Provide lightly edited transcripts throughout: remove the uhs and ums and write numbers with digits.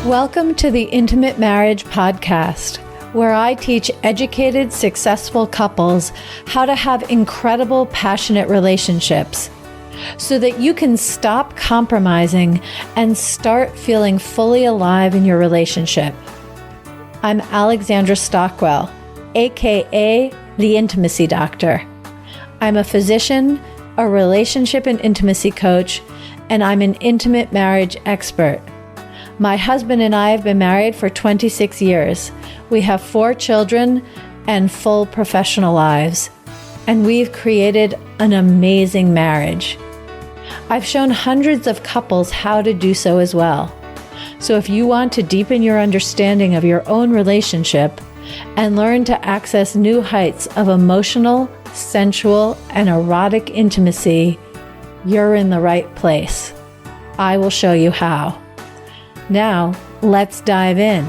Welcome to the Intimate Marriage Podcast, where I teach educated, successful couples how to have incredible, passionate relationships so that you can stop compromising and start feeling fully alive in your relationship. I'm Alexandra Stockwell, aka the Intimacy Doctor. I'm a physician, a relationship and intimacy coach, and I'm an intimate marriage expert. My husband and I have been married for 26 years. We have 4 children and full professional lives, and we've created an amazing marriage. I've shown hundreds of couples how to do so as well. So if you want to deepen your understanding of your own relationship and learn to access new heights of emotional, sensual, and erotic intimacy, you're in the right place. I will show you how. Now, let's dive in.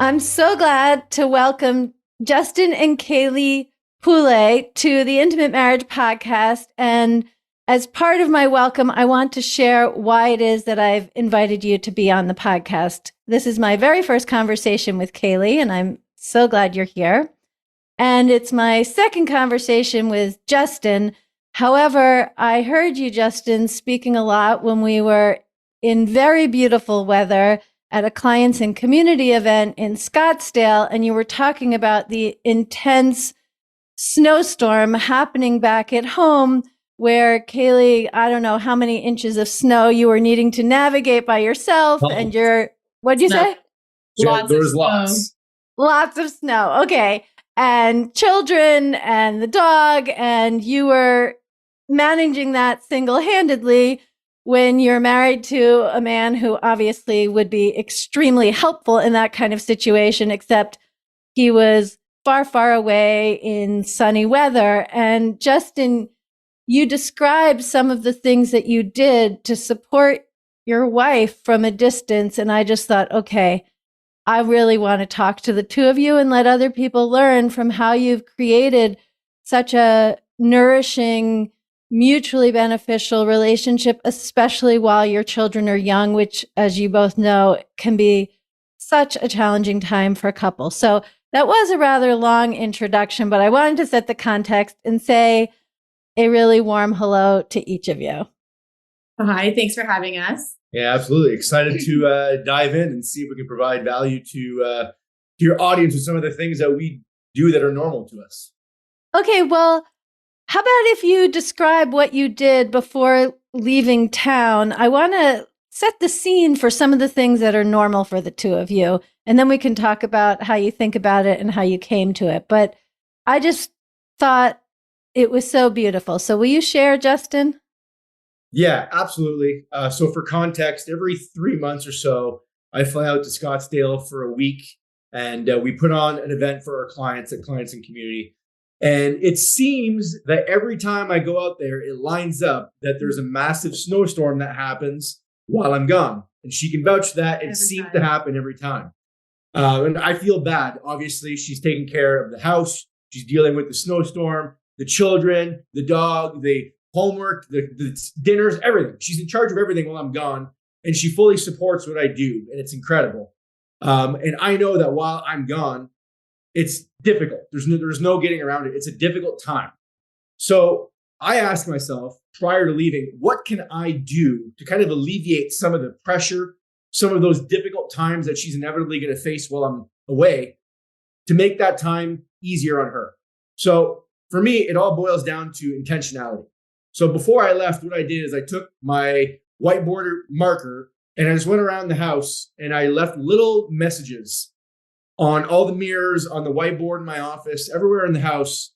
I'm so glad to welcome Justin and Kaylee Poulet to the Intimate Marriage Podcast. And as part of my welcome, I want to share why it is that I've invited you to be on the podcast. This is my very first conversation with Kaylee, and I'm so glad you're here. And it's my second conversation with Justin. However, I heard you, Justin, speaking a lot when we were in very beautiful weather at a clients and community event in Scottsdale, and you were talking about the intense snowstorm happening back at home where Kaylee, I don't know how many inches of snow you were needing to navigate by yourself. And what'd you say? There was lots. Lots of snow. Okay. And children and the dog, and you were managing that single-handedly when you're married to a man who obviously would be extremely helpful in that kind of situation, except he was far, far away in sunny weather. And Justin, you described some of the things that you did to support your wife from a distance. And I just thought, okay, I really want to talk to the two of you and let other people learn from how you've created such a nourishing, mutually beneficial relationship, especially while your children are young, which, as you both know, can be such a challenging time for couples. So that was a rather long introduction, but I wanted to set the context and say a really warm hello to each of you. Hi, thanks for having us. Yeah, absolutely. Excited to dive in and see if we can provide value to your audience with some of the things that we do that are normal to us. Okay, well, how about if you describe what you did before leaving town? I want to set the scene for some of the things that are normal for the two of you, and then we can talk about how you think about it and how you came to it. But I just thought it was so beautiful. So will you share, Justin? Yeah, absolutely. So for context, every 3 months or so, I fly out to Scottsdale for a week, and we put on an event for our clients at Clients and Community. And it seems that every time I go out there, it lines up that there's a massive snowstorm that happens while I'm gone. And she can vouch that it seems to happen every time. And I feel bad. Obviously, she's taking care of the house. She's dealing with the snowstorm, the children, the dog, the homework, the dinners, everything. She's in charge of everything while I'm gone. And she fully supports what I do. And it's incredible. And I know that while I'm gone, it's difficult. There's no getting around it. It's a difficult time. So I asked myself prior to leaving, what can I do to kind of alleviate some of the pressure, some of those difficult times that she's inevitably going to face while I'm away, to make that time easier on her? So for me, it all boils down to intentionality. So before I left, what I did is I took my whiteboard marker and I just went around the house and I left little messages on all the mirrors, on the whiteboard in my office, everywhere in the house,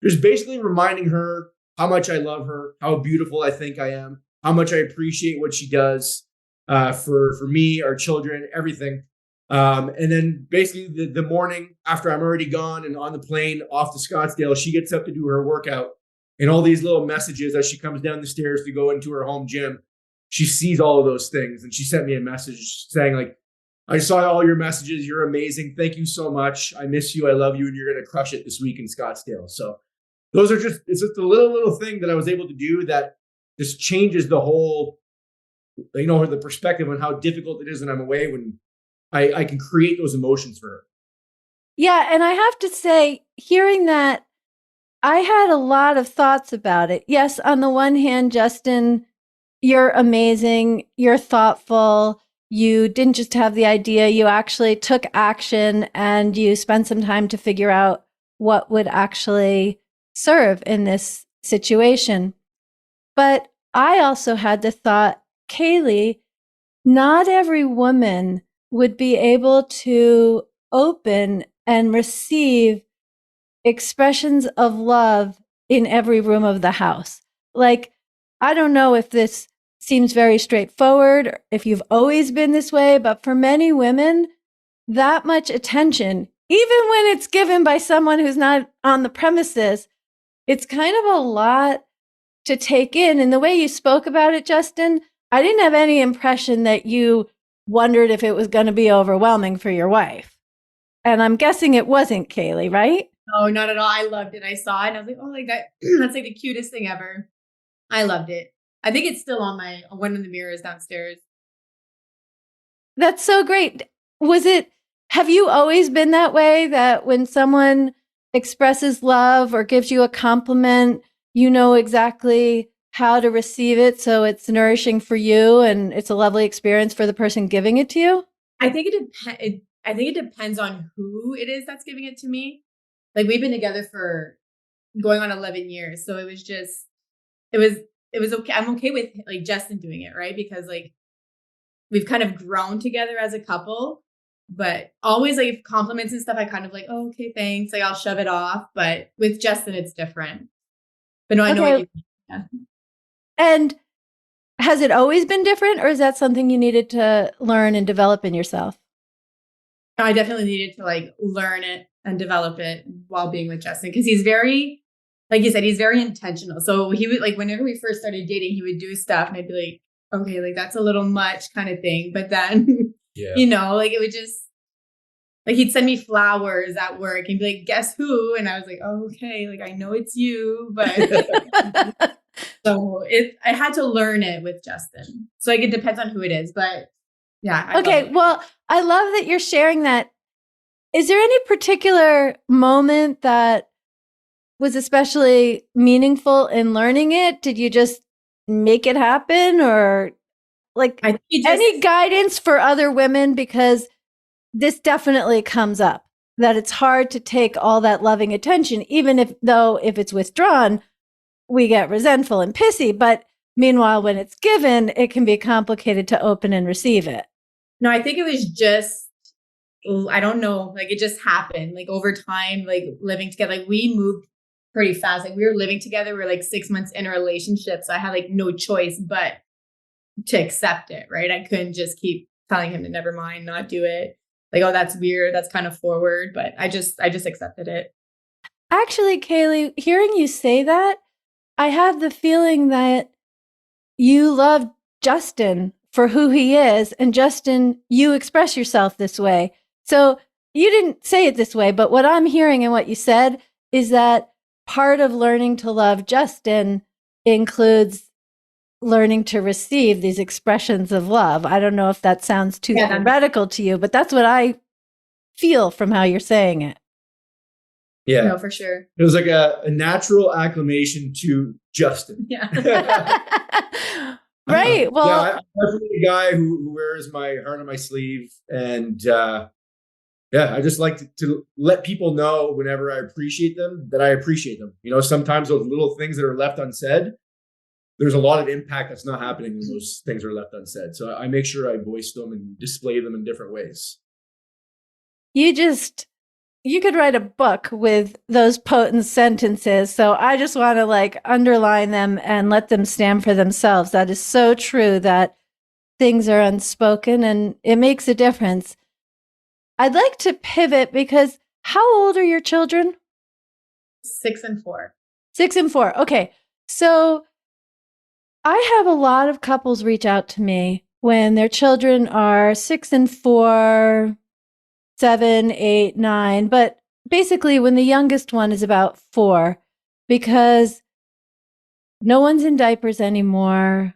just basically reminding her how much I love her, how beautiful I think I am, how much I appreciate what she does for me, our children, everything. And then basically the morning after I'm already gone and on the plane off to Scottsdale, she gets up to do her workout. And all these little messages as she comes down the stairs to go into her home gym, she sees all of those things. And she sent me a message saying, like, I saw all your messages. You're amazing. Thank you so much. I miss you. I love you. And you're going to crush it this week in Scottsdale. So those are it's just a little thing that I was able to do that just changes the whole, the perspective on how difficult it is when I'm away, when I can create those emotions for her. Yeah. And I have to say, hearing that, I had a lot of thoughts about it. Yes, on the one hand, Justin, you're amazing. You're thoughtful. You didn't just have the idea, you actually took action and you spent some time to figure out what would actually serve in this situation. But I also had the thought, Kaylee, not every woman would be able to open and receive expressions of love in every room of the house. Like, I don't know if this seems very straightforward, if you've always been this way, but for many women, that much attention, even when it's given by someone who's not on the premises, it's kind of a lot to take in. And the way you spoke about it, Justin, I didn't have any impression that you wondered if it was going to be overwhelming for your wife. And I'm guessing it wasn't, Kaylee, right? No, not at all. I loved it. I saw it and I was like, oh, like that's like the cutest thing ever. I loved it. I think it's still on one of the mirrors downstairs. That's so great. Have you always been that way, that when someone expresses love or gives you a compliment, you know exactly how to receive it so it's nourishing for you and it's a lovely experience for the person giving it to you? I think it depends on who it is that's giving it to me. Like, we've been together for going on 11 years. So it was okay. I'm okay with like Justin doing it, right? Because like we've kind of grown together as a couple, but always like compliments and stuff, I kind of like, oh, okay, thanks. Like I'll shove it off. But with Justin, it's different. But no, I know what you mean. Yeah. And has it always been different, or is that something you needed to learn and develop in yourself? I definitely needed to like learn it and develop it while being with Justin, because he's very, like you said, he's very intentional. So he would, like, whenever we first started dating, he would do stuff and I'd be like, okay, like that's a little much kind of thing. But then, like it would just, like he'd send me flowers at work and be like, guess who? And I was like, oh, okay, like I know it's you, but so I had to learn it with Justin. So like it depends on who it is, but yeah. Okay, well, I love that you're sharing that. Is there any particular moment that was especially meaningful in learning it? Did you just make it happen, or like any guidance for other women? Because this definitely comes up, that it's hard to take all that loving attention, even if it's withdrawn, we get resentful and pissy. But meanwhile, when it's given, it can be complicated to open and receive it. No, I think it was just, I don't know, like it just happened. Like over time, like living together, like we moved pretty fast. Like we were living together. We were like 6 months in a relationship. So I had like no choice but to accept it, right? I couldn't just keep telling him to never mind, not do it. Like, oh, that's weird. That's kind of forward. But I just accepted it. Actually, Kaylee, hearing you say that, I have the feeling that you love Justin for who he is. And Justin, you express yourself this way. So you didn't say it this way, but what I'm hearing and what you said is that part of learning to love Justin includes learning to receive these expressions of love. I don't know if that sounds too theoretical to you, but that's what I feel from how you're saying it. Yeah, no, for sure. It was like a natural acclimation to Justin. Yeah. Right. Well, I'm definitely a guy who wears my heart on my sleeve. And I just like to let people know whenever I appreciate them, that I appreciate them. Sometimes those little things that are left unsaid, there's a lot of impact that's not happening when those things are left unsaid. So I make sure I voice them and display them in different ways. You could write a book with those potent sentences. So I just want to like underline them and let them stand for themselves. That is so true, that things are unspoken and it makes a difference. I'd like to pivot, because how old are your children? 6 and 4. 6 and 4. Okay. So I have a lot of couples reach out to me when their children are 6 and 4, 7, 8, 9, but basically when the youngest one is about 4, because no one's in diapers anymore.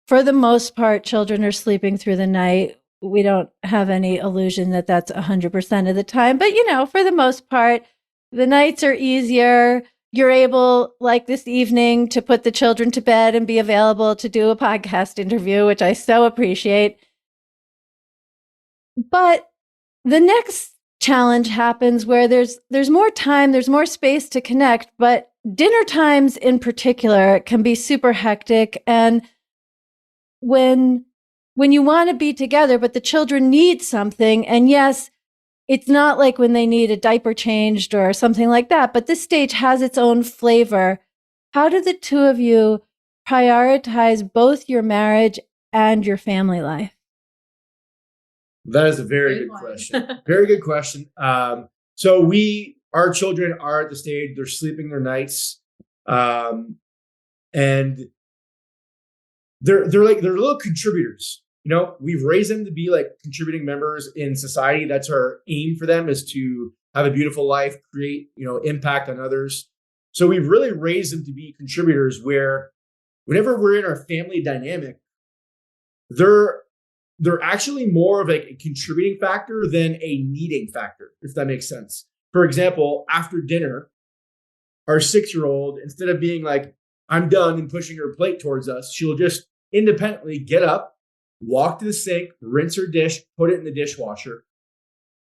For the most part, children are sleeping through the night. We don't have any illusion that that's 100% of the time, but for the most part, the nights are easier. You're able, like this evening, to put the children to bed and be available to do a podcast interview, which I so appreciate. But the next challenge happens where there's more time, there's more space to connect, but dinner times in particular can be super hectic. And when you want to be together, but the children need something, and yes, it's not like when they need a diaper changed or something like that, but this stage has its own flavor. How do the two of you prioritize both your marriage and your family life? That is a very good question. Very good question. So our children are at the stage, they're sleeping their nights. And they're little contributors. We've raised them to be like contributing members in society. That's our aim for them, is to have a beautiful life, create, impact on others. So we've really raised them to be contributors where whenever we're in our family dynamic, they're actually more of like a contributing factor than a needing factor, if that makes sense. For example, after dinner, our 6-year-old, instead of being like, I'm done, and pushing her plate towards us, she'll just independently get up, walk to the sink, rinse her dish, put it in the dishwasher.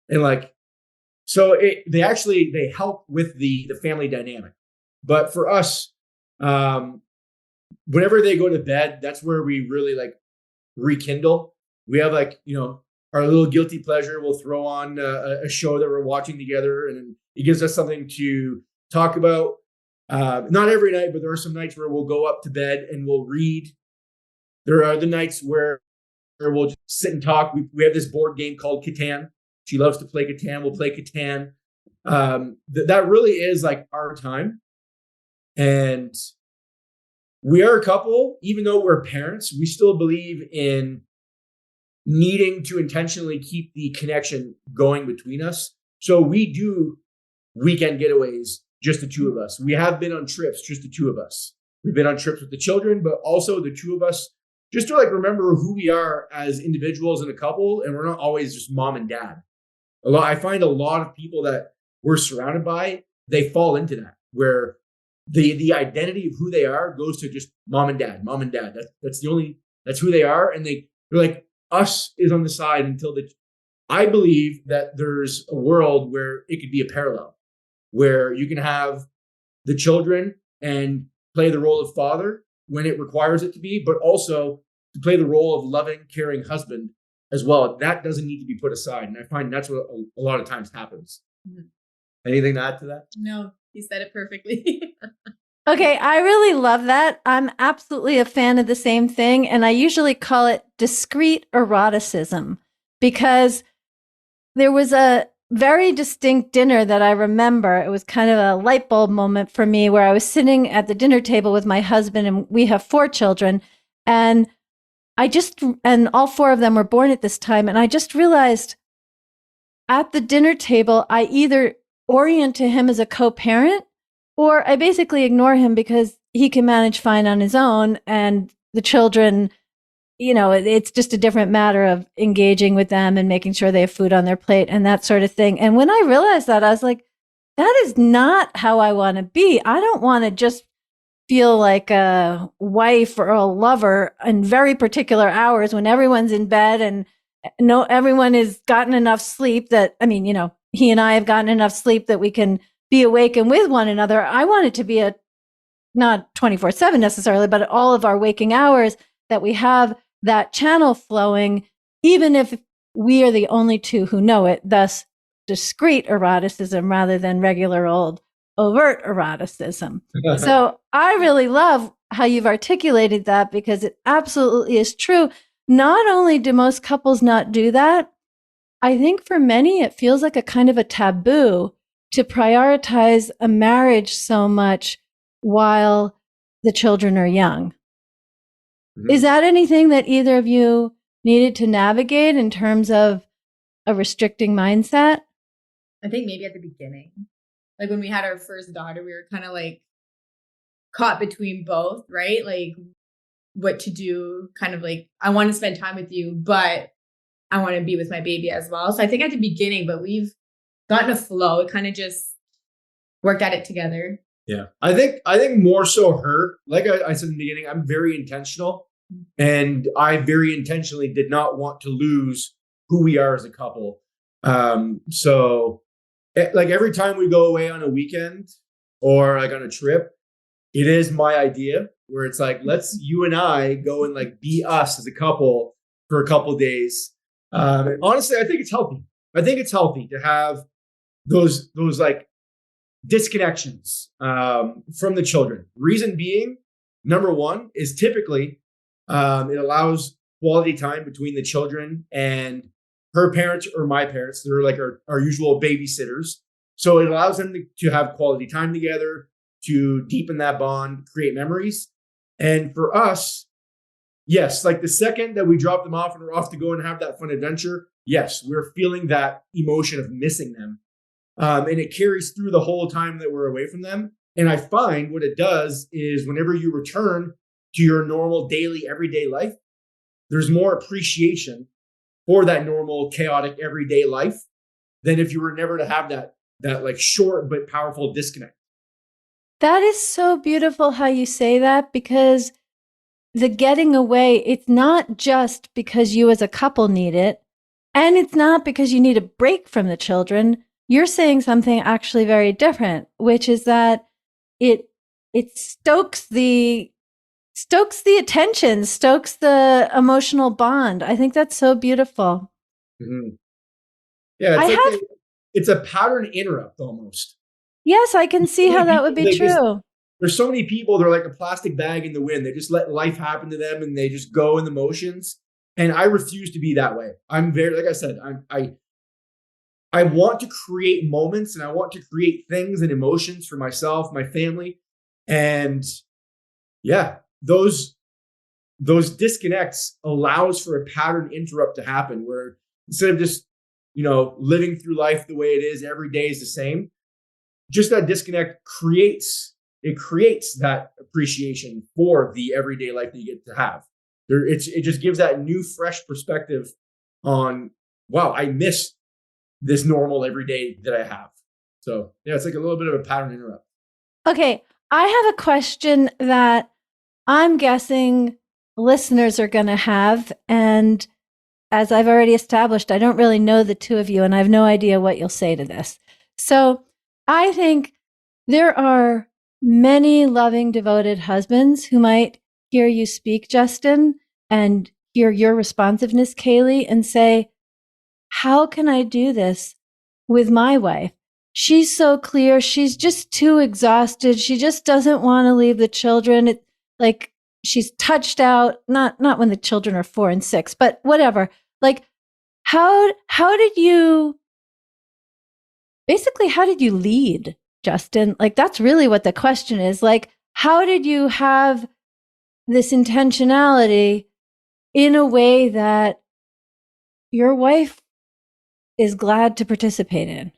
And they help with the family dynamic. But for us, whenever they go to bed, that's where we really rekindle. We have our little guilty pleasure. We'll throw on a show that we're watching together, and it gives us something to talk about. Not every night, but there are some nights where we'll go up to bed and we'll read. There are the nights where we'll just sit and talk. We have this board game called Catan. She loves to play Catan. We'll play Catan. That really is like our time. And we are a couple, even though we're parents, we still believe in needing to intentionally keep the connection going between us. So we do weekend getaways, just the two of us. We have been on trips, just the two of us. We've been on trips with the children, but also the two of us, just to remember who we are as individuals and a couple. And we're not always just mom and dad. I find a lot of people that we're surrounded by, they fall into that, where the identity of who they are goes to just mom and dad. That's who they are. And they're like, us is on the side until I believe that there's a world where it could be a parallel, where you can have the children and play the role of father when it requires it to be, but also to play the role of loving, caring husband as well. That doesn't need to be put aside. And I find that's what a lot of times happens. Mm-hmm. Anything to add to that? No, you said it perfectly. Okay, I really love that. I'm absolutely a fan of the same thing. And I usually call it discreet eroticism, because there was a very distinct dinner that I remember. It was kind of a light bulb moment for me, where I was sitting at the dinner table with my husband, and we have 4 children. And all 4 of them were born at this time. And I just realized at the dinner table, I either orient to him as a co-parent, or I basically ignore him because he can manage fine on his own. And the children, it's just a different matter of engaging with them and making sure they have food on their plate and that sort of thing. And when I realized that, I was like, that is not how I want to be. I don't want to just feel like a wife or a lover in very particular hours when everyone's in bed and everyone has gotten enough sleep that, he and I have gotten enough sleep that we can be awake and with one another. I want it to be not 24/7 necessarily, but all of our waking hours, that we have that channel flowing, even if we are the only two who know it, thus discreet eroticism rather than regular old overt eroticism. So I really love how you've articulated that, because it absolutely is true. Not only do most couples not do that, I think for many it feels like a kind of a taboo to prioritize a marriage so much while the children are young. Mm-hmm. Is that anything that either of you needed to navigate in terms of a restricting mindset? I think maybe at the beginning, like when we had our first daughter, we were kind of like caught between both, right? Like what to do, kind of like, I want to spend time with you, but I want to be with my baby as well. So I think at the beginning, but we've gotten a flow. It kind of just worked at it together. Yeah. I think more so her, like I said in the beginning, I'm very intentional, and I very intentionally did not want to lose who we are as a couple. Like every time we go away on a weekend or like on a trip, it is my idea where it's like, let's you and I go and like be us as a couple for a couple days. And honestly, I think it's healthy. I think it's healthy to have those like disconnections from the children. Reason being, number one is typically it allows quality time between the children and her parents or my parents. They're like our usual babysitters. So it allows them to have quality time together, to deepen that bond, create memories. And for us, yes, like the second that we drop them off and we're off to go and have that fun adventure, yes, we're feeling that emotion of missing them. And it carries through the whole time that we're away from them. And I find what it does is whenever you return to your normal daily, everyday life, there's more appreciation for that normal, chaotic, everyday life than if you were never to have that like short but powerful disconnect. That is so beautiful how you say that, because the getting away, it's not just because you as a couple need it, and it's not because you need a break from the children. You're saying something actually very different, which is that it stokes the attention, stokes the emotional bond. I think that's so beautiful. Mm-hmm. Yeah, it's a pattern interrupt almost. Yes, I can see how that would be true. There's so many people, they're like a plastic bag in the wind. They just let life happen to them and they just go in the motions. And I refuse to be that way. I'm very, like I said, I want to create moments and I want to create things and emotions for myself, my family. And yeah, those disconnects allows for a pattern interrupt to happen where instead of just, living through life the way it is, every day is the same. Just that disconnect creates that appreciation for the everyday life that you get to have. It just gives that new, fresh perspective on, wow, I miss this normal everyday that I have. So yeah, it's like a little bit of a pattern interrupt. Okay, I have a question that I'm guessing listeners are going to have, and as I've already established, I don't really know the two of you, and I have no idea what you'll say to this. So I think there are many loving, devoted husbands who might hear you speak, Justin, and hear your responsiveness, Kaylee, and say, how can I do this with my wife? She's so clear. She's just too exhausted. She just doesn't want to leave the children. It's like she's touched out, not when the children are 4 and 6, but whatever. Like, how did you lead, Justin? Like, that's really what the question is. Like, how did you have this intentionality in a way that your wife is glad to participate in?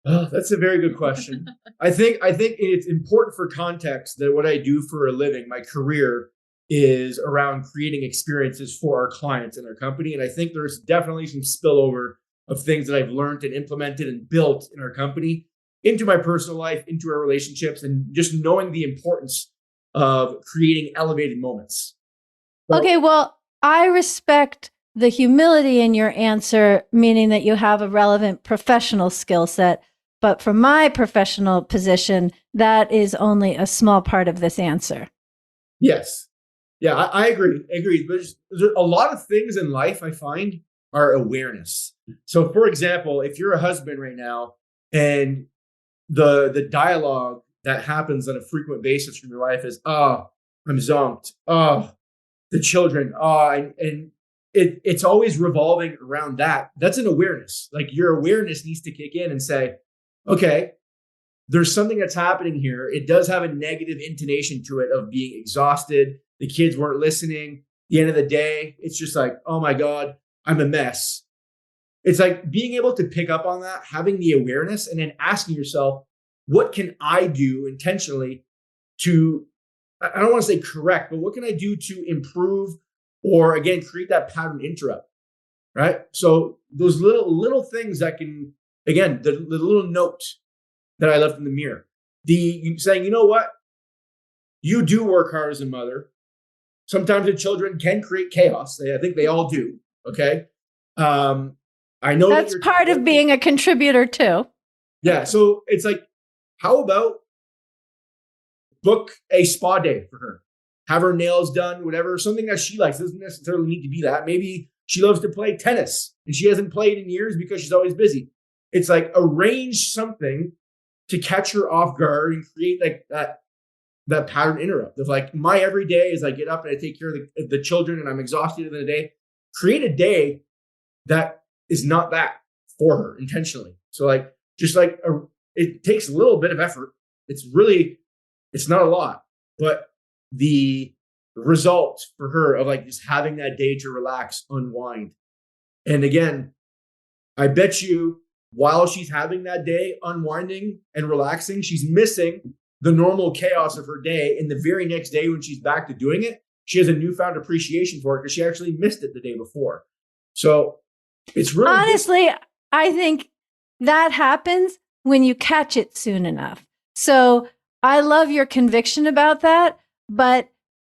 Oh, that's a very good question. I think it's important for context that what I do for a living, my career, is around creating experiences for our clients and our company. And I think there's definitely some spillover of things that I've learned and implemented and built in our company into my personal life, into our relationships, and just knowing the importance of creating elevated moments. So, okay, well, I respect the humility in your answer, meaning that you have a relevant professional skill set. But from my professional position, that is only a small part of this answer. yes. Yeah, I agree. There's a lot of things in life I find are awareness. So for example, if you're a husband right now and the dialogue that happens on a frequent basis from your wife is, oh, I'm zonked. Oh, the children. Oh, and it's always revolving around that. That's an awareness. Like your awareness needs to kick in and say, okay, there's something that's happening here. It does have a negative intonation to it of being exhausted. The kids weren't listening. the end of the day, it's just like, oh my God, I'm a mess. It's like being able to pick up on that, having the awareness, and then asking yourself, what can I do intentionally to, I don't want to say correct, but what can I do to improve or again, create that pattern interrupt, right? So those little things that can, again, the little note that I left in the mirror, saying, you know what? You do work hard as a mother. Sometimes the children can create chaos. I think they all do. Okay. I know that's part of being a contributor too. Yeah. So it's like, how about book a spa day for her? Have her nails done, whatever, something that she likes. It doesn't necessarily need to be that. Maybe she loves to play tennis and she hasn't played in years because she's always busy. It's like arrange something to catch her off guard and create like that pattern interrupt of like my every day is I get up and I take care of the children and I'm exhausted in the day. Create a day that is not that for her intentionally. So like, just like it takes a little bit of effort. It's not a lot, but the result for her of like just having that day to relax, unwind. And again, I bet you while she's having that day unwinding and relaxing, she's missing the normal chaos of her day. And the very next day when she's back to doing it, she has a newfound appreciation for it because she actually missed it the day before. So it's really honestly, I think that happens when you catch it soon enough. So I love your conviction about that, but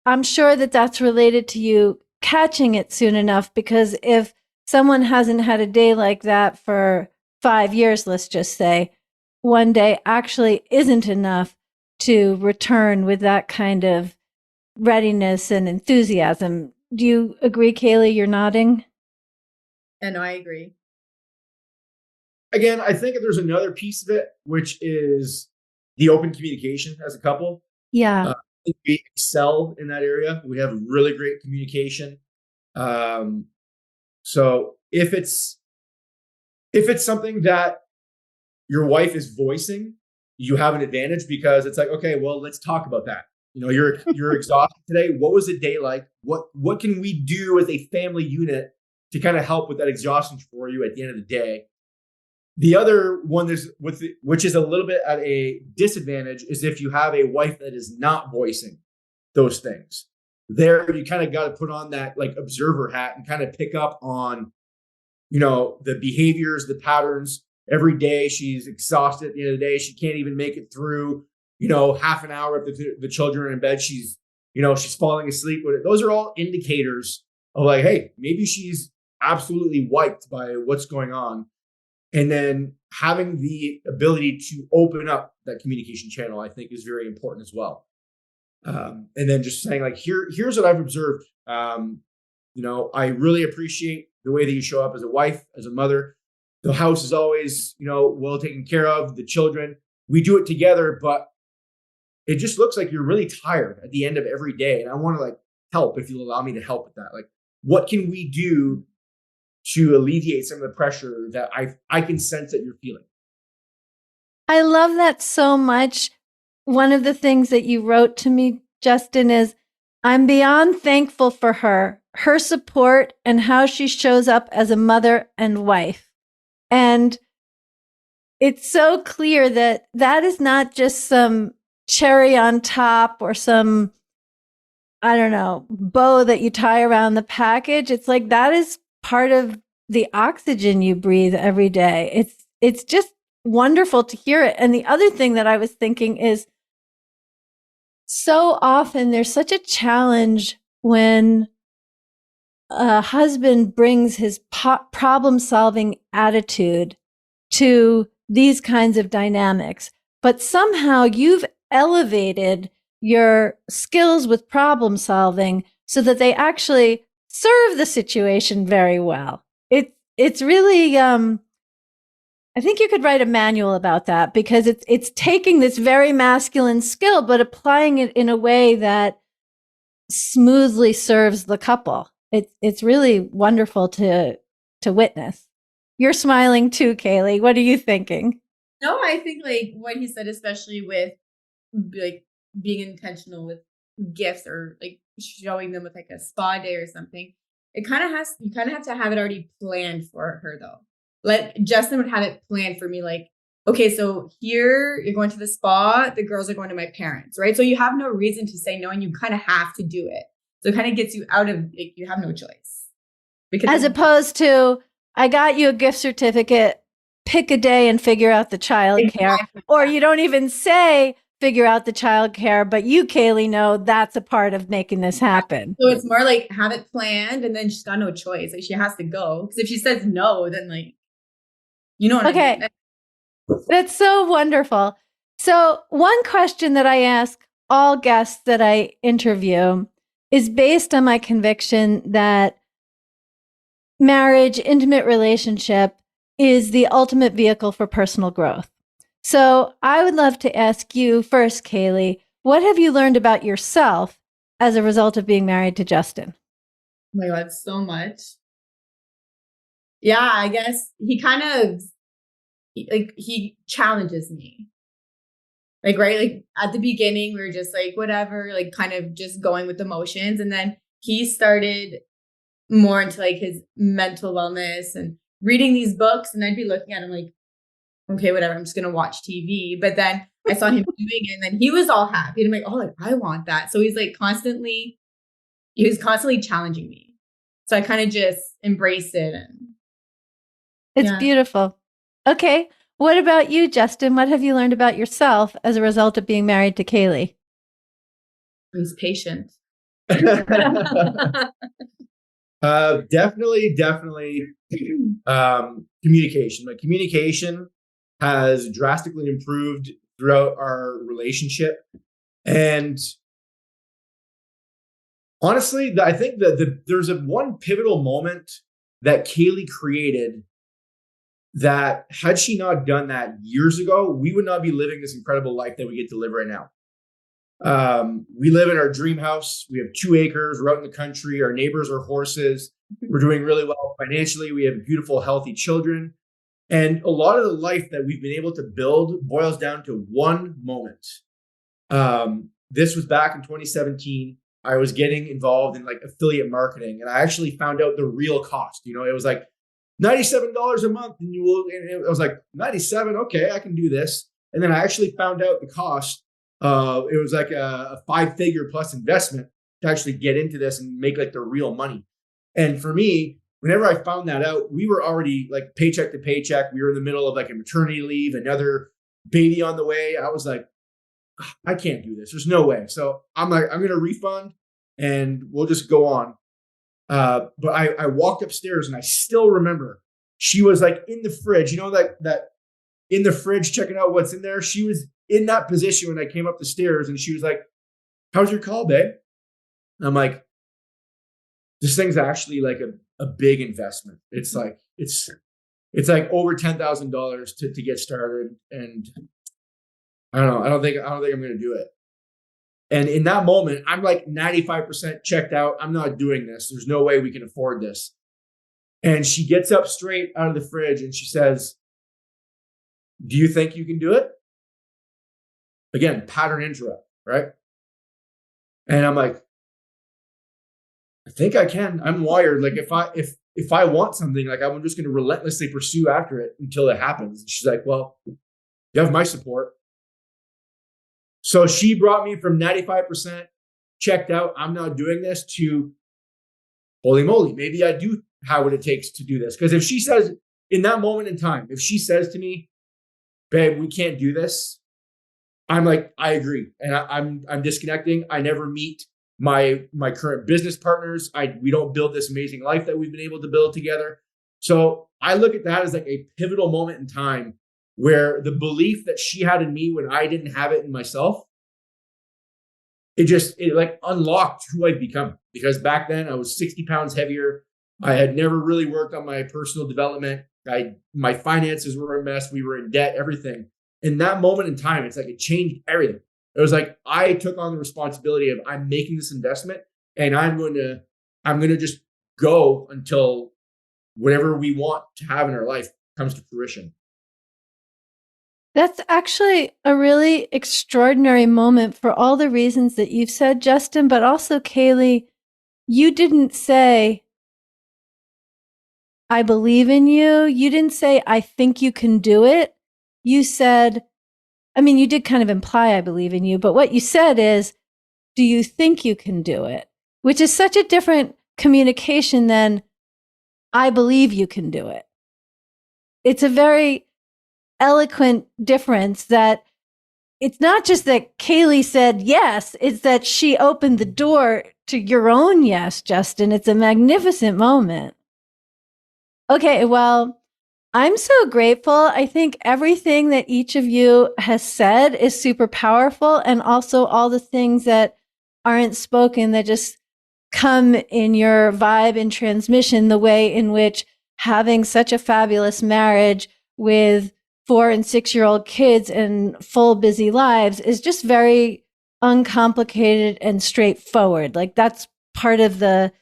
I'm sure that that's related to you catching it soon enough, because if someone hasn't had a day like that for 5 years, let's just say, one day actually isn't enough to return with that kind of readiness and enthusiasm. Do you agree, Kaylee? You're nodding. And I agree. Again, I think there's another piece of it, which is the open communication as a couple. Yeah. We excel in that area. We have really great communication. So if it's something that your wife is voicing, you have an advantage because it's like, okay, well, let's talk about that. You know, you're exhausted today. What was the day like? What can we do as a family unit to kind of help with that exhaustion for you at the end of the day? The other one which is a little bit at a disadvantage is if you have a wife that is not voicing those things. There, you kind of got to put on that like observer hat and kind of pick up on, you know, the behaviors, the patterns. Every day she's exhausted at the end of the day. She can't even make it through, you know, half an hour if the children are in bed. She's falling asleep with it. Those are all indicators of like, hey, maybe she's absolutely wiped by what's going on. And then having the ability to open up that communication channel, I think, is very important as well. And then just saying like, here's what I've observed. You know, I really appreciate the way that you show up as a wife, as a mother. The house is always, you know, well taken care of. The children, we do it together, but it just looks like you're really tired at the end of every day. And I want to like help if you'll allow me to help with that. Like, what can we do to alleviate some of the pressure that I can sense that you're feeling? I love that so much. One of the things that you wrote to me, Justin, is I'm beyond thankful for her support, and how she shows up as a mother and wife. And it's so clear that that is not just some cherry on top or some, I don't know, bow that you tie around the package. It's like that is part of the oxygen you breathe every day. It's just wonderful to hear it. And the other thing that I was thinking is, so often there's such a challenge when a husband brings his problem-solving attitude to these kinds of dynamics, but somehow you've elevated your skills with problem solving so that they actually serve the situation very well. It's really, I think you could write a manual about that, because it's taking this very masculine skill, but applying it in a way that smoothly serves the couple. It's really wonderful to witness. You're smiling too, Kaylee. What are you thinking? No, I think like what he said, especially with like being intentional with gifts or like showing them with like a spa day or something, you kind of have to have it already planned for her though. Like Justin would have it planned for me, like, okay, so here you're going to the spa, the girls are going to my parents, right? So you have no reason to say no, and you kind of have to do it. So it kind of gets you out of, like, you have no choice. Because as opposed to, I got you a gift certificate, pick a day and figure out the childcare. Exactly. Or you don't even say, figure out the childcare, but you, Kaylee, know that's a part of making this happen. So it's more like have it planned, and then she's got no choice. Like she has to go. Because if she says no, then like, you know what I mean? That's so wonderful. So one question that I ask all guests that I interview is based on my conviction that marriage, intimate relationship is the ultimate vehicle for personal growth. So I would love to ask you first, Kaylee, what have you learned about yourself as a result of being married to Justin? Oh my God, so much. Yeah, I guess he kind of, like, he challenges me. Like, right, like at the beginning, we were just like, whatever, like kind of just going with the motions. And then he started more into like his mental wellness and reading these books. And I'd be looking at him like, okay, whatever, I'm just going to watch TV. But then I saw him doing it, and then he was all happy. And I'm like, oh, like, I want that. So he was constantly challenging me. So I kind of just embraced it. And it's beautiful. Okay. What about you, Justin? What have you learned about yourself as a result of being married to Kaylee? He's patient. Definitely communication. My communication has drastically improved throughout our relationship. And honestly, I think that there's one pivotal moment that Kaylee created that had she not done that years ago, we would not be living this incredible life that we get to live right now. We live in our dream house. We have 2 acres. We're out in the country. Our neighbors are horses. We're doing really well financially. We have beautiful, healthy children. And a lot of the life that we've been able to build boils down to one moment. This was back in 2017. I was getting involved in like affiliate marketing, and I actually found out the real cost. You know, it was like $97 a month, and I was like, 97, okay, I can do this. And then I actually found out the cost. It was like a 5-figure plus investment to actually get into this and make like the real money. And for me, whenever I found that out, we were already like paycheck to paycheck. We were in the middle of like a maternity leave, another baby on the way. I was like, I can't do this. There's no way. So I'm like, I'm going to refund and we'll just go on. But I walked upstairs, and I still remember she was like in the fridge, you know, that in the fridge, checking out what's in there. She was in that position when I came up the stairs, and she was like, how's your call, babe? And I'm like, this thing's actually like a big investment. It's like like over $10,000 to get started. And I don't know. I don't think I'm going to do it. And in that moment, I'm like 95% checked out. I'm not doing this. There's no way we can afford this. And she gets up straight out of the fridge and she says, do you think you can do it? Again, pattern interrupt, right? And I'm like, I think I can. I'm wired. Like if I want something, like I'm just going to relentlessly pursue after it until it happens. And she's like, well, you have my support. So she brought me from 95% checked out, I'm not doing this, to holy moly, maybe I do have what it takes to do this. Because if she says in that moment in time, if she says to me, babe, we can't do this, I'm like, I agree. And I'm disconnecting. I never meet my current business partners. We don't build this amazing life that we've been able to build together. So I look at that as like a pivotal moment in time where the belief that she had in me when I didn't have it in myself, it like unlocked who I'd become. Because back then I was 60 pounds heavier. I had never really worked on my personal development. My finances were a mess. We were in debt, everything. In that moment in time, it's like it changed everything. It was like I took on the responsibility of I'm making this investment, and I'm going to just go until whatever we want to have in our life comes to fruition. That's actually a really extraordinary moment for all the reasons that you've said, Justin, but also, Kaylee, you didn't say, I believe in you. You didn't say, I think you can do it. You said, I mean, you did kind of imply, I believe in you, but what you said is, do you think you can do it? Which is such a different communication than, I believe you can do it. It's a very eloquent difference that it's not just that Kaylee said yes, it's that she opened the door to your own yes, Justin. It's a magnificent moment. Okay, well, I'm so grateful. I think everything that each of you has said is super powerful, and also all the things that aren't spoken that just come in your vibe and transmission, the way in which having such a fabulous marriage with 4 and 6-year-old kids and full busy lives is just very uncomplicated and straightforward. Like, that's part of the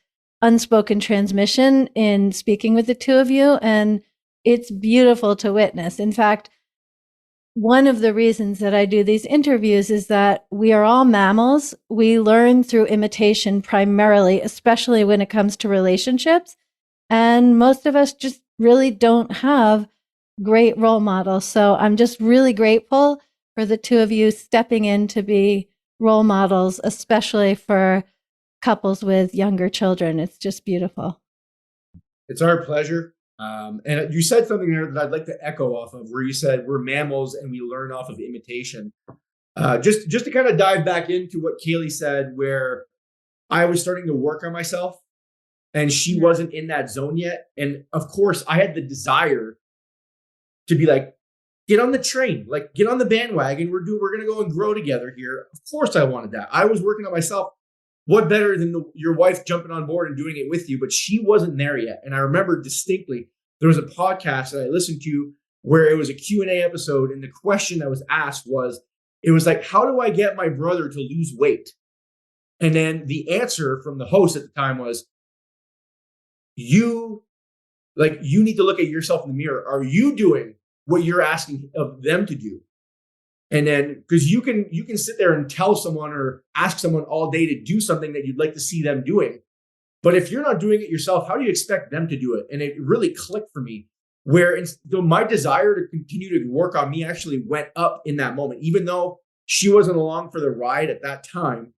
unspoken transmission in speaking with the two of you. And it's beautiful to witness. In fact, one of the reasons that I do these interviews is that we are all mammals. We learn through imitation primarily, especially when it comes to relationships. And most of us just really don't have great role models. So I'm just really grateful for the two of you stepping in to be role models, especially for couples with younger children. It's just beautiful. It's our pleasure. And you said something there that I'd like to echo off of, where you said we're mammals and we learn off of imitation. Just to kind of dive back into what Kaylee said, where I was starting to work on myself and she wasn't in that zone yet. And of course, I had the desire to be like, get on the train, like get on the bandwagon. We're going to go and grow together here. Of course, I wanted that. I was working on myself. What better than your wife jumping on board and doing it with you? But she wasn't there yet. And I remember distinctly, there was a podcast that I listened to where it was a Q&A episode. And the question that was asked was, it was like, how do I get my brother to lose weight? And then the answer from the host at the time was, you need to look at yourself in the mirror. Are you doing what you're asking of them to do? And then, because you can sit there and tell someone or ask someone all day to do something that you'd like to see them doing. But if you're not doing it yourself, how do you expect them to do it? And it really clicked for me, where my desire to continue to work on me actually went up in that moment. Even though she wasn't along for the ride at that time,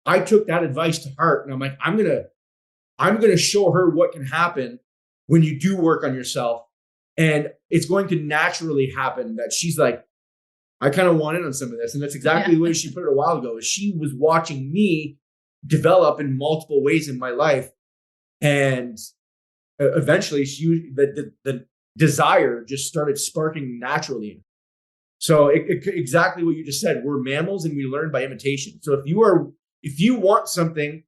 I took that advice to heart. And I'm like, I'm going to show her what can happen when you do work on yourself. And it's going to naturally happen that she's like, I kind of want in on some of this. And that's exactly the way she put it a while ago, is she was watching me develop in multiple ways in my life. And eventually the desire just started sparking naturally. So exactly what you just said, we're mammals and we learn by imitation. So if you want something,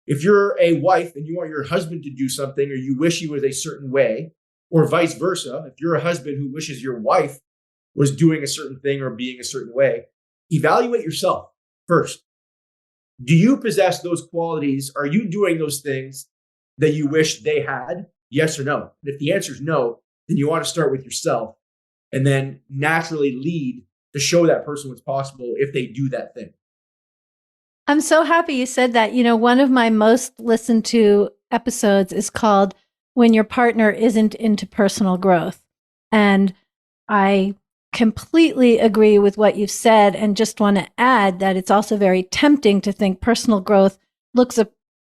if you're a wife and you want your husband to do something, or you wish he was a certain way, or vice versa, if you're a husband who wishes your wife was doing a certain thing or being a certain way, evaluate yourself first. Do you possess those qualities? Are you doing those things that you wish they had? Yes or no? And if the answer is no, then you want to start with yourself and then naturally lead to show that person what's possible if they do that thing. I'm so happy you said that. You know, one of my most listened to episodes is called When Your Partner Isn't Into Personal Growth. And I completely agree with what you've said, and just want to add that it's also very tempting to think personal growth looks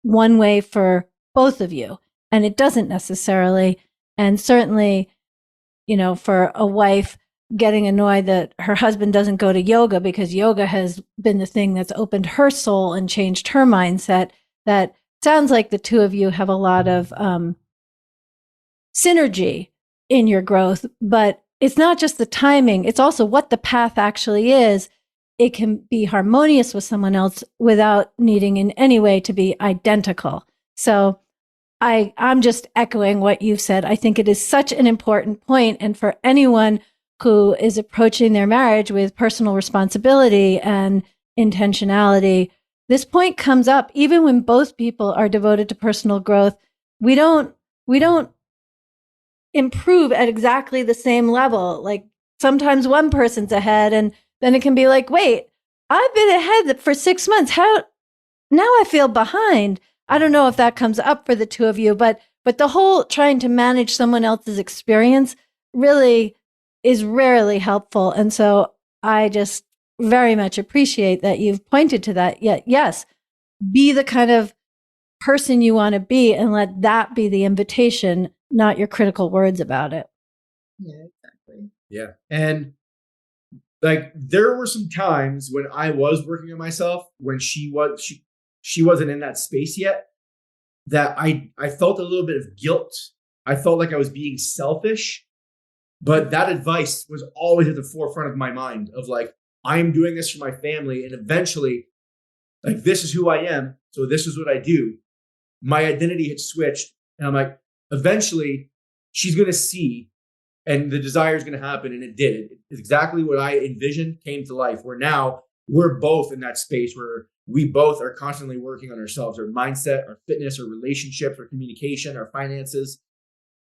one way for both of you, and it doesn't necessarily. And certainly, you know, for a wife getting annoyed that her husband doesn't go to yoga because yoga has been the thing that's opened her soul and changed her mindset, that sounds like the two of you have a lot of synergy in your growth. But it's not just the timing, it's also what the path actually is. It can be harmonious with someone else without needing in any way to be identical. So I'm just echoing what you've said. I think it is such an important point. And for anyone who is approaching their marriage with personal responsibility and intentionality, this point comes up even when both people are devoted to personal growth. We don't improve at exactly the same level. Like, sometimes one person's ahead, and then it can be like, wait, I've been ahead for 6 months. How now I feel behind. I don't know if that comes up for the two of you, but the whole trying to manage someone else's experience really is rarely helpful. And so I just very much appreciate that you've pointed to that. Yet, yes, be the kind of person you want to be and let that be the invitation, not your critical words about it. Yeah, exactly. Yeah. And like there were some times when I was working on myself when she wasn't in that space yet, that I felt a little bit of guilt. I felt like I was being selfish, but that advice was always at the forefront of my mind of like, I am doing this for my family. And eventually, like, this is who I am. So this is what I do. My identity had switched. And I'm like, eventually she's going to see and the desire is going to happen. And it did. It's exactly what I envisioned came to life, where now we're both in that space where we both are constantly working on ourselves, our mindset, our fitness, our relationships, our communication, our finances,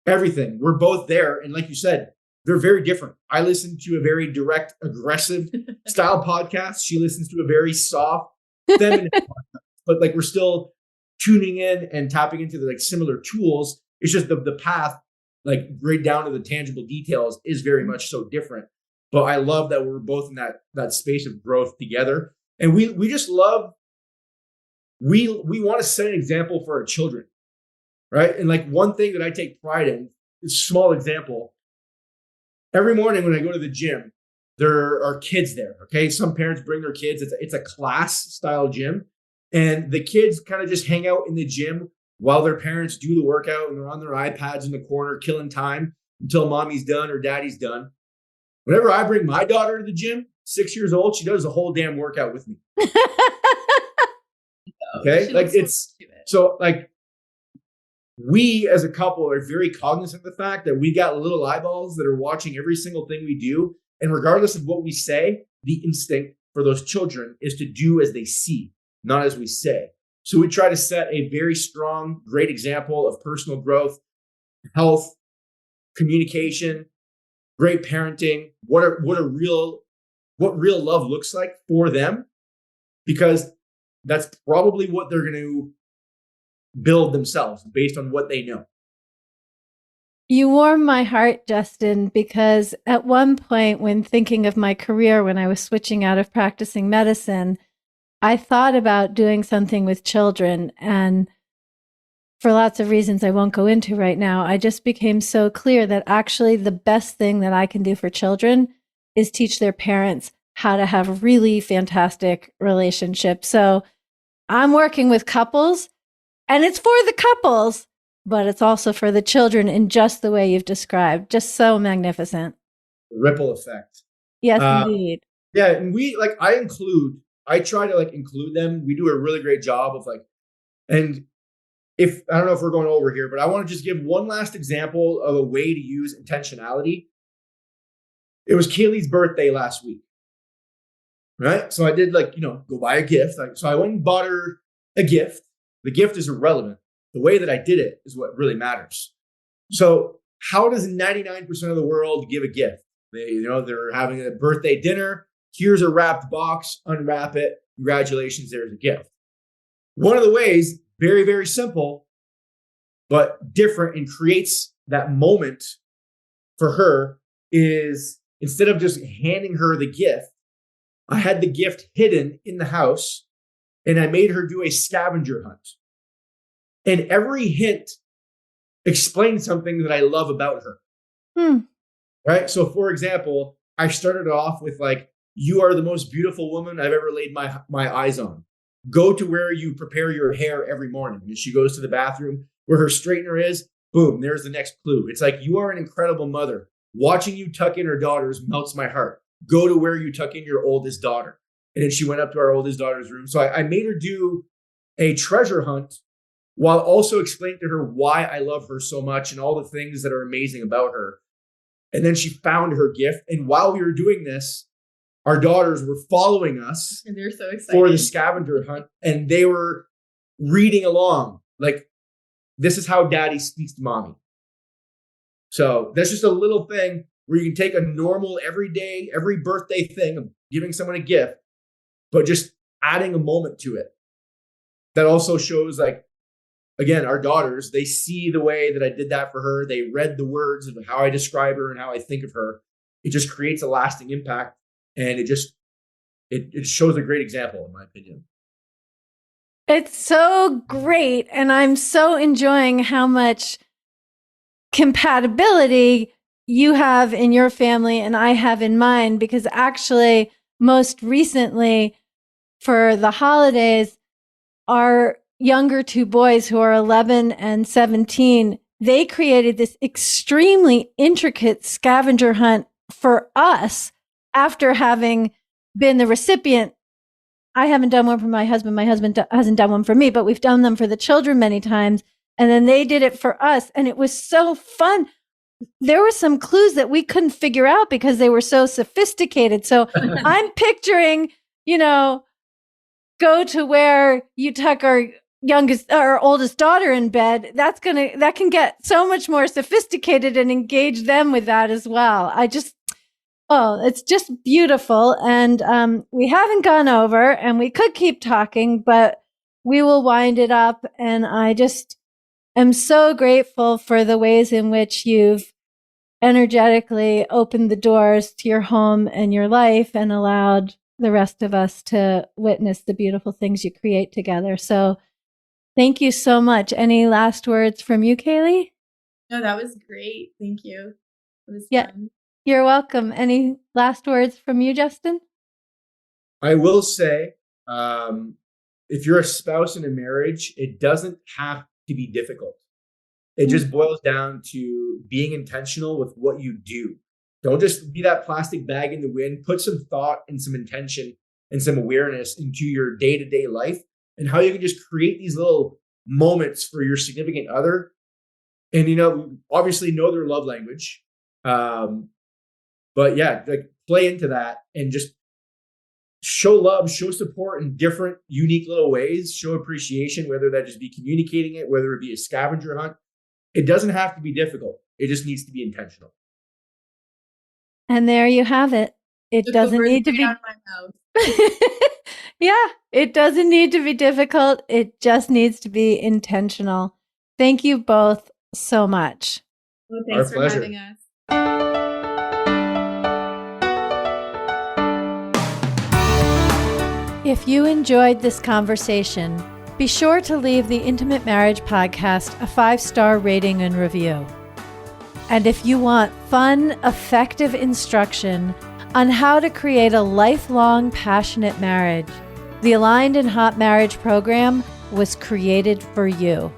everything. We're both there. And like you said, they're very different. I listen to a very direct, aggressive style podcast. She listens to a very soft, feminine podcast. But like we're still tuning in and tapping into the like similar tools. It's just the path, like right down to the tangible details, is very much so different. But I love that we're both in that space of growth together. And we just love, we want to set an example for our children, right? And like one thing that I take pride in, is a small example. Every morning when I go to the gym, there are kids there, okay? Some parents bring their kids. It's a class style gym. And the kids kind of just hang out in the gym while their parents do the workout, and they're on their iPads in the corner, killing time until mommy's done or daddy's done. Whenever I bring my daughter to the gym, 6 years old, she does the whole damn workout with me. Okay? Like it's, so like we as a couple are very cognizant of the fact that we got little eyeballs that are watching every single thing we do. And regardless of what we say, the instinct for those children is to do as they see, not as we say. So we try to set a very strong, great example of personal growth, health, communication, great parenting, what real love looks like for them, because that's probably what they're going to build themselves based on what they know. You warm my heart, Justin, because at one point when thinking of my career, when I was switching out of practicing medicine, I thought about doing something with children. And for lots of reasons I won't go into right now, I just became so clear that actually the best thing that I can do for children is teach their parents how to have really fantastic relationships. So I'm working with couples, and it's for the couples, but it's also for the children in just the way you've described. Just so magnificent. Ripple effect. Yes, indeed. Yeah. And I try to like include them. We do a really great job of like, and if, I don't know if we're going over here, but I want to just give one last example of a way to use intentionality. It was Kaylee's birthday last week, right? So I did like, go buy a gift. So I went and bought her a gift. The gift is irrelevant. The way that I did it is what really matters. So how does 99% of the world give a gift? They're having a birthday dinner. Here's a wrapped box, unwrap it. Congratulations, there's a gift. One of the ways, very, very simple, but different and creates that moment for her, is instead of just handing her the gift, I had the gift hidden in the house and I made her do a scavenger hunt. And every hint explained something that I love about her. Right? So for example, I started off with like, you are the most beautiful woman I've ever laid my eyes on. Go to where you prepare your hair every morning. And she goes to the bathroom where her straightener is. Boom, there's the next clue. It's like, you are an incredible mother. Watching you tuck in her daughters melts my heart. Go to where you tuck in your oldest daughter. And then she went up to our oldest daughter's room. So I made her do a treasure hunt while also explaining to her why I love her so much and all the things that are amazing about her. And then she found her gift. And while we were doing this, our daughters were following us, and they're so excited for the scavenger hunt, and they were reading along. Like, this is how daddy speaks to mommy. So that's just a little thing where you can take a normal, everyday, every birthday thing of giving someone a gift, but just adding a moment to it. That also shows, like, again, our daughters, they see the way that I did that for her. They read the words of how I describe her and how I think of her. It just creates a lasting impact. And it shows a great example, in my opinion. It's so great. And I'm so enjoying how much compatibility you have in your family and I have in mine, because actually most recently for the holidays, our younger two boys who are 11 and 17, they created this extremely intricate scavenger hunt for us after having been the recipient. I haven't done one for my husband. My husband hasn't done one for me, but we've done them for the children many times. And then they did it for us. And it was so fun. There were some clues that we couldn't figure out because they were so sophisticated. So I'm picturing, go to where you tuck our oldest daughter in bed. That can get so much more sophisticated and engage them with that as well. It's just beautiful. And we haven't gone over, and we could keep talking, but we will wind it up. And I just am so grateful for the ways in which you've energetically opened the doors to your home and your life and allowed the rest of us to witness the beautiful things you create together. So thank you so much. Any last words from you, Kaylee? No, that was great. Thank you. It was fun. You're welcome. Any last words from you, Justin? I will say, if you're a spouse in a marriage, it doesn't have to be difficult. It just boils down to being intentional with what you do. Don't just be that plastic bag in the wind. Put some thought and some intention and some awareness into your day-to-day life and how you can just create these little moments for your significant other. And, obviously know their love language. But yeah, like, play into that and just show love, show support in different, unique little ways, show appreciation, whether that just be communicating it, whether it be a scavenger hunt. It doesn't have to be difficult. It just needs to be intentional. And there you have it. It doesn't need to be. Yeah, it doesn't need to be difficult. It just needs to be intentional. Thank you both so much. Well, thanks for having us. If you enjoyed this conversation, be sure to leave the Intimate Marriage Podcast a 5-star rating and review. And if you want fun, effective instruction on how to create a lifelong, passionate marriage, the Aligned and Hot Marriage Program was created for you.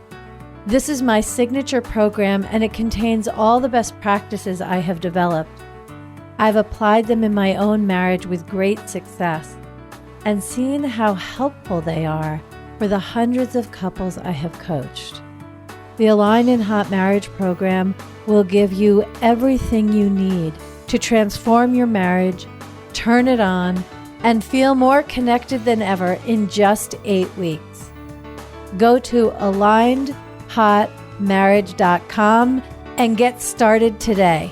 This is my signature program, and it contains all the best practices I have developed. I've applied them in my own marriage with great success and seen how helpful they are for the hundreds of couples I have coached. The Aligned and Hot Marriage Program will give you everything you need to transform your marriage, turn it on, and feel more connected than ever in just 8 weeks. Go to alignedhotmarriage.com and get started today.